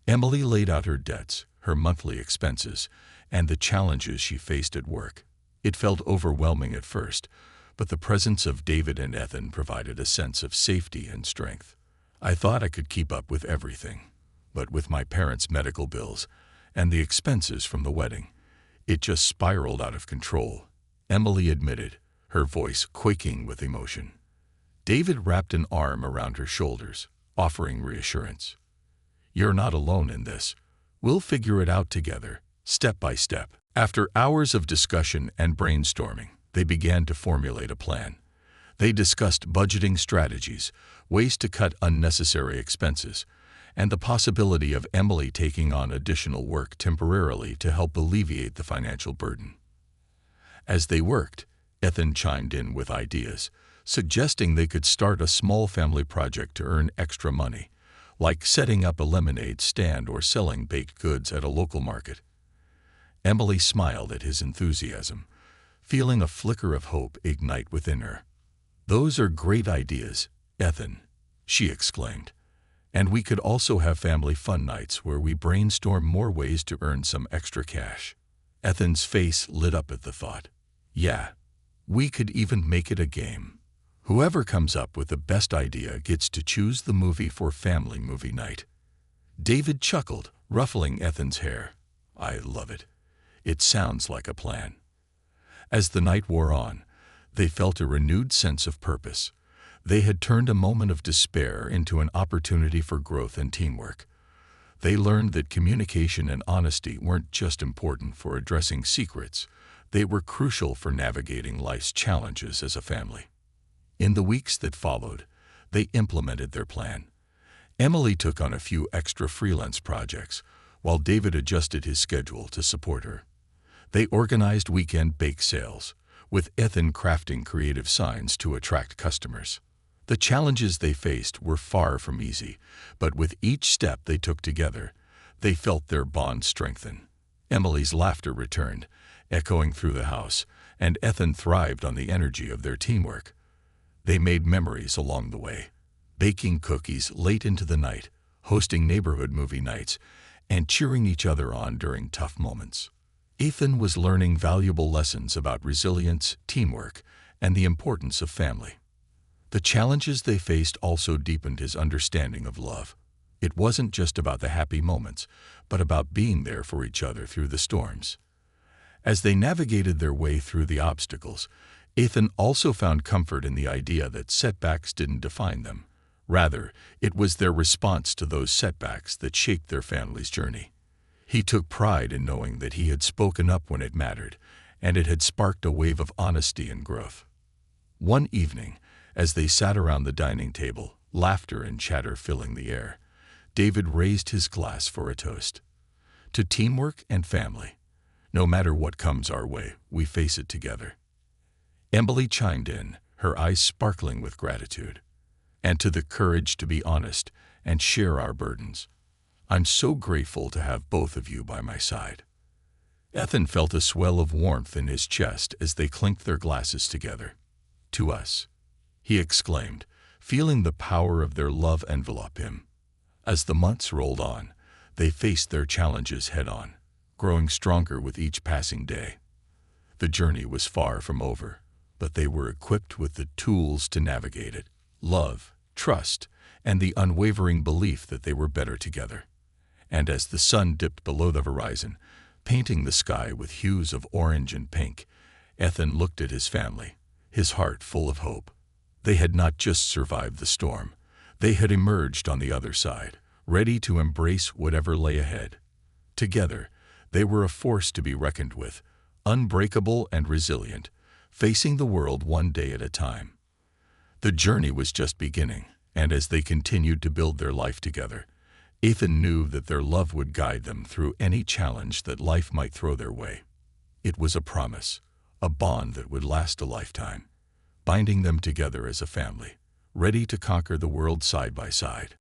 Emily laid out her debts, her monthly expenses, and the challenges she faced at work. It felt overwhelming at first, but the presence of David and Ethan provided a sense of safety and strength. "I thought I could keep up with everything, but with my parents' medical bills and the expenses from the wedding, it just spiraled out of control," Emily admitted, her voice quaking with emotion. David wrapped an arm around her shoulders, offering reassurance. "You're not alone in this. We'll figure it out together, step by step." After hours of discussion and brainstorming, they began to formulate a plan. They discussed budgeting strategies, ways to cut unnecessary expenses, and the possibility of Emily taking on additional work temporarily to help alleviate the financial burden. As they worked, Ethan chimed in with ideas, suggesting they could start a small family project to earn extra money, like setting up a lemonade stand or selling baked goods at a local market. Emily smiled at his enthusiasm, feeling a flicker of hope ignite within her. "Those are great ideas, Ethan," she exclaimed. "And we could also have family fun nights where we brainstorm more ways to earn some extra cash." Ethan's face lit up at the thought. "Yeah, we could even make it a game. Whoever comes up with the best idea gets to choose the movie for family movie night." David chuckled, ruffling Ethan's hair. "I love it. It sounds like a plan." As the night wore on, they felt a renewed sense of purpose. They had turned a moment of despair into an opportunity for growth and teamwork. They learned that communication and honesty weren't just important for addressing secrets, they were crucial for navigating life's challenges as a family. In the weeks that followed, they implemented their plan. Emily took on a few extra freelance projects, while David adjusted his schedule to support her. They organized weekend bake sales, with Ethan crafting creative signs to attract customers. The challenges they faced were far from easy, but with each step they took together, they felt their bond strengthen. Emily's laughter returned, echoing through the house, and Ethan thrived on the energy of their teamwork. They made memories along the way, baking cookies late into the night, hosting neighborhood movie nights, and cheering each other on during tough moments. Ethan was learning valuable lessons about resilience, teamwork, and the importance of family. The challenges they faced also deepened his understanding of love. It wasn't just about the happy moments, but about being there for each other through the storms. As they navigated their way through the obstacles, Ethan also found comfort in the idea that setbacks didn't define them. Rather, it was their response to those setbacks that shaped their family's journey. He took pride in knowing that he had spoken up when it mattered, and it had sparked a wave of honesty and growth. One evening, as they sat around the dining table, laughter and chatter filling the air, David raised his glass for a toast. To teamwork and family. No matter what comes our way, we face it together. Emily chimed in, her eyes sparkling with gratitude. And to the courage to be honest and share our burdens. I'm so grateful to have both of you by my side. Ethan felt a swell of warmth in his chest as they clinked their glasses together. To us, he exclaimed, feeling the power of their love envelop him. As the months rolled on, they faced their challenges head-on, growing stronger with each passing day. The journey was far from over, but they were equipped with the tools to navigate it: love, trust, and the unwavering belief that they were better together. And as the sun dipped below the horizon, painting the sky with hues of orange and pink, Ethan looked at his family, his heart full of hope. They had not just survived the storm. They had emerged on the other side, ready to embrace whatever lay ahead. Together, they were a force to be reckoned with, unbreakable and resilient, facing the world one day at a time. The journey was just beginning, and as they continued to build their life together, Ethan knew that their love would guide them through any challenge that life might throw their way. It was a promise, a bond that would last a lifetime, binding them together as a family, ready to conquer the world side by side.